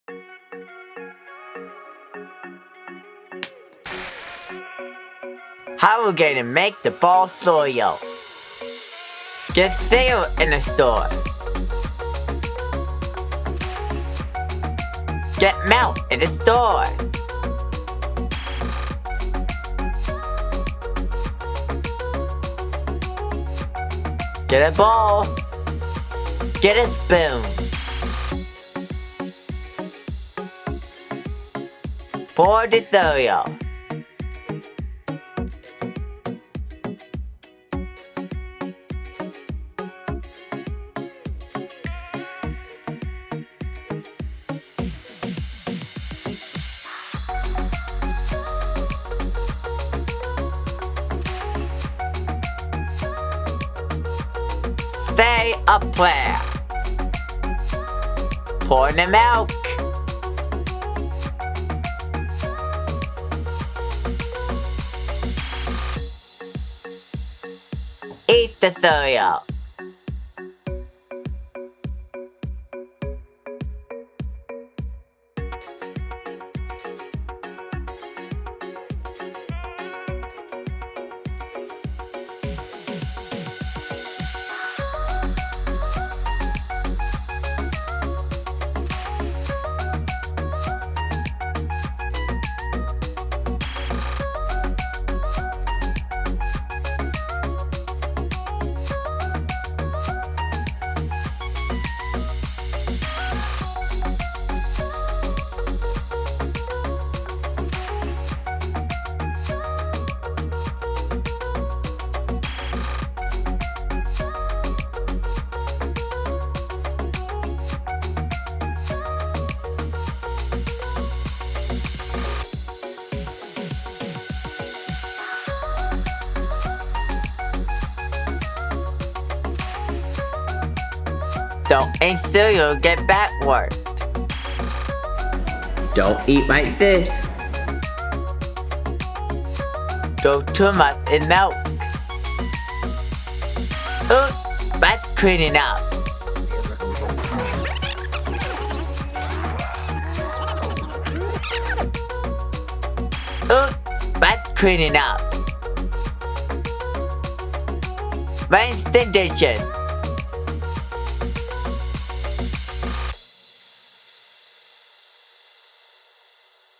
How are we gonna make the ball soil? Get sale in the store. Get milk in the store. Get a bowl. Get a spoon. Pour the cereal. Say a prayer. Pour the milk. Eat the cereal. Don't eat cereal, get backward. Don't eat like this. Go too much in milk. Oops, that's cleaning up. Oops, that's cleaning up. Rinse the dishes.